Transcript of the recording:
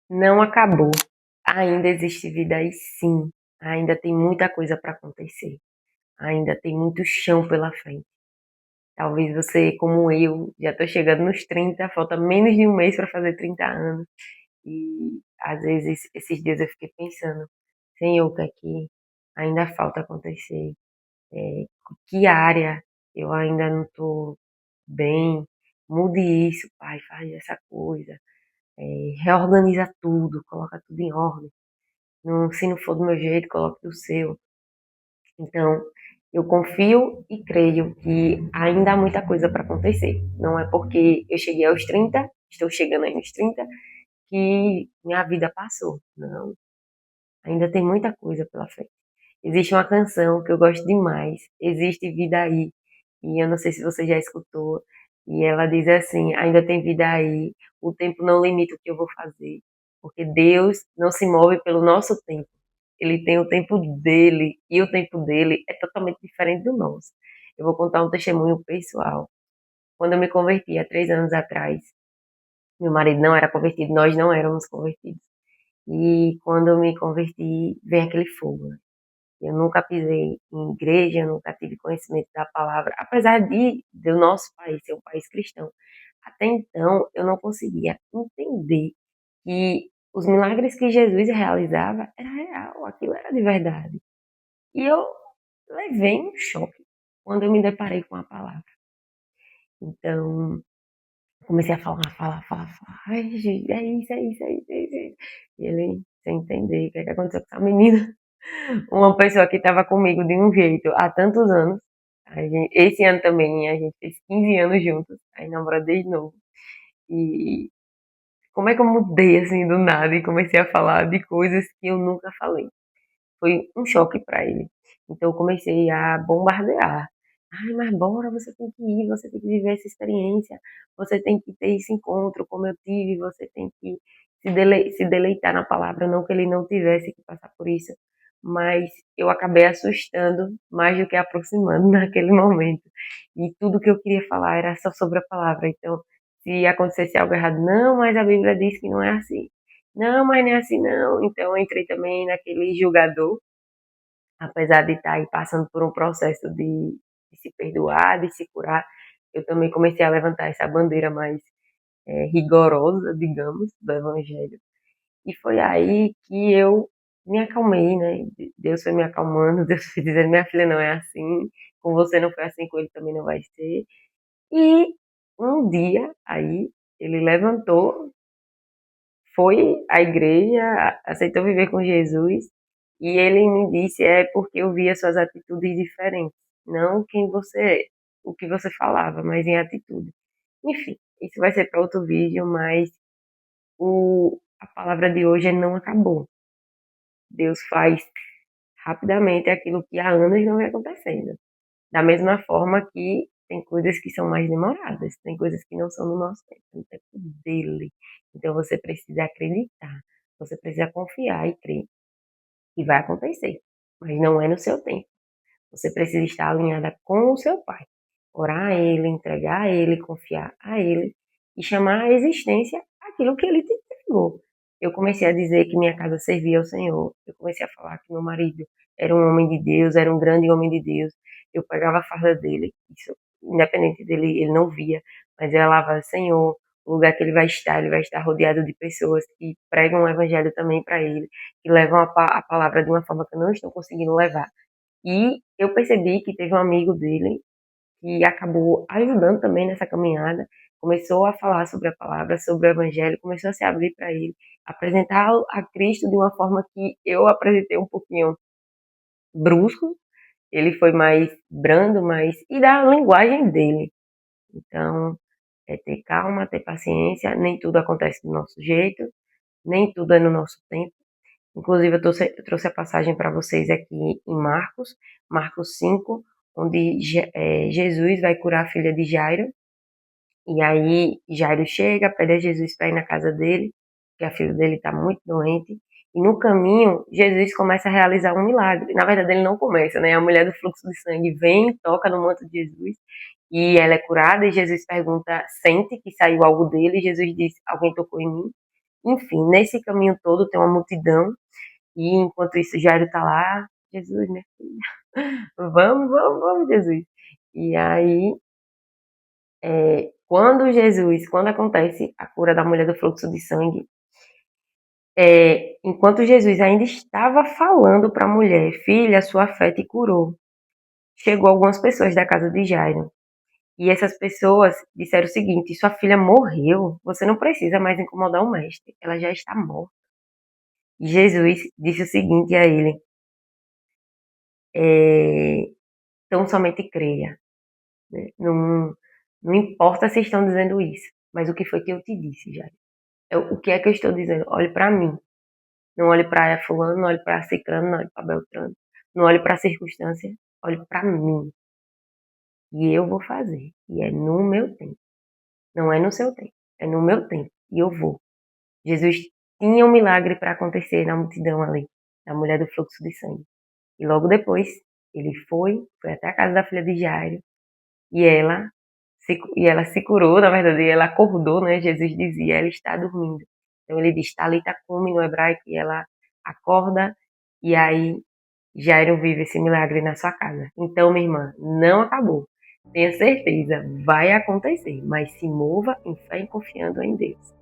Não acabou. Ainda existe vida aí sim. Ainda tem muita coisa para acontecer. Ainda tem muito chão pela frente. Talvez você, como eu, já estou chegando nos 30, falta menos de um mês para fazer 30 anos. E às vezes, esses dias eu fiquei pensando, Senhor, o que é que ainda falta acontecer? Que área eu ainda não estou bem? Mude isso, Pai, faz essa coisa. Reorganiza tudo, coloca tudo em ordem. Não, se não for do meu jeito, coloque do seu. Então, eu confio e creio que ainda há muita coisa para acontecer. Não é porque eu cheguei aos 30, estou chegando aí nos 30, que minha vida passou. Não, ainda tem muita coisa pela frente. Existe uma canção que eu gosto demais, Existe Vida Aí, e eu não sei se você já escutou, e ela diz assim: ainda tem vida aí, o tempo não limita o que eu vou fazer, porque Deus não se move pelo nosso tempo. Ele tem o tempo dele, e o tempo dele é totalmente diferente do nosso. Eu vou contar um testemunho pessoal. Quando eu me converti há 3 anos atrás, meu marido não era convertido, nós não éramos convertidos. E quando eu me converti, vem aquele fogo, né? Eu nunca pisei em igreja, nunca tive conhecimento da palavra, apesar de do nosso país ser um país cristão. Até então, eu não conseguia entender que os milagres que Jesus realizava era real, aquilo era de verdade. E eu levei um choque quando eu me deparei com a palavra. Então, comecei a falar. Ai, Jesus, é isso, é isso, é isso, é isso. E ele, sem entender o que é que aconteceu com essa menina. Uma pessoa que estava comigo de um jeito há tantos anos. Esse ano também a gente fez 15 anos juntos, aí namora desde novo. E como é que eu mudei assim do nada e comecei a falar de coisas que eu nunca falei? Foi um choque para ele. Então eu comecei a bombardear. Ai, mas bora, você tem que ir, você tem que viver essa experiência, você tem que ter esse encontro como eu tive, você tem que se deleitar na palavra, não que ele não tivesse que passar por isso, mas eu acabei assustando mais do que aproximando naquele momento. E tudo que eu queria falar era só sobre a palavra. Então, se acontecesse algo errado, não, mas a Bíblia diz que não é assim. Não, mas não é assim não. Então eu entrei também naquele julgador, apesar de estar aí passando por um processo de se perdoar, de se curar, eu também comecei a levantar essa bandeira mais rigorosa, digamos, do Evangelho. E foi aí que eu me acalmei, né? Deus foi me acalmando, Deus foi dizendo: minha filha, não é assim, com você não foi assim, com ele também não vai ser. E um dia aí ele levantou, foi à igreja, aceitou viver com Jesus, e ele me disse: é porque eu via suas atitudes diferentes, não quem você é, o que você falava, mas em atitude. Enfim, isso vai ser para outro vídeo, mas a palavra de hoje é: não acabou. Deus faz rapidamente aquilo que há anos não vem acontecendo. Da mesma forma que tem coisas que são mais demoradas, tem coisas que não são no nosso tempo, no tempo dele. Então você precisa acreditar, você precisa confiar e crer que vai acontecer, mas não é no seu tempo. Você precisa estar alinhada com o seu pai, orar a ele, entregar a ele, confiar a ele e chamar à existência aquilo que ele te entregou. Eu comecei a dizer que minha casa servia ao Senhor. Eu comecei a falar que meu marido era um homem de Deus, era um grande homem de Deus. Eu pegava a farda dele, isso, independente dele, ele não via, mas eu falava: Senhor, o lugar que ele vai estar rodeado de pessoas que pregam o evangelho também para ele, que levam a palavra de uma forma que eu não estou conseguindo levar. E eu percebi que teve um amigo dele que acabou ajudando também nessa caminhada, começou a falar sobre a palavra, sobre o evangelho, começou a se abrir para ele, apresentar a Cristo de uma forma que eu apresentei um pouquinho brusco, ele foi mais brando, mais e da linguagem dele. Então, é ter calma, ter paciência, nem tudo acontece do nosso jeito, nem tudo é no nosso tempo. Inclusive, eu trouxe a passagem para vocês aqui em Marcos, Marcos 5, onde Jesus vai curar a filha de Jairo. E aí, Jairo chega, pede a Jesus para ir na casa dele, porque a filha dele está muito doente. E no caminho, Jesus começa a realizar um milagre. Na verdade, ele não começa, né? A mulher do fluxo de sangue vem, toca no manto de Jesus e ela é curada. E Jesus pergunta: sente que saiu algo dele? E Jesus diz: alguém tocou em mim? Enfim, nesse caminho todo tem uma multidão, e enquanto isso Jairo tá lá, Jesus, minha filha, vamos, vamos, vamos, Jesus. E aí, quando acontece a cura da mulher do fluxo de sangue, enquanto Jesus ainda estava falando para a mulher, filha, sua fé te curou, chegou algumas pessoas da casa de Jairo. E essas pessoas disseram o seguinte: sua filha morreu, você não precisa mais incomodar o mestre, ela já está morta. E Jesus disse o seguinte a ele: então somente creia. Né? Não, não importa se estão dizendo isso, mas o que foi que eu te disse, Jairo? O que é que eu estou dizendo? Olhe para mim. Não olhe para fulano, não olhe para ciclano, não olhe para beltrano. Não olhe para a circunstância, olhe para mim. E eu vou fazer. E é no meu tempo. Não é no seu tempo. É no meu tempo. E eu vou. Jesus tinha um milagre para acontecer na multidão ali, da mulher do fluxo de sangue. E logo depois, ele foi até a casa da filha de Jairo, e ela se curou, na verdade, ela acordou, né? Jesus dizia, ela está dormindo. Então ele diz, Talita cumi no hebraico, e ela acorda, e aí Jairo vive esse milagre na sua casa. Então, minha irmã, não acabou. Tenha certeza, vai acontecer, mas se mova em fé e confiando em Deus.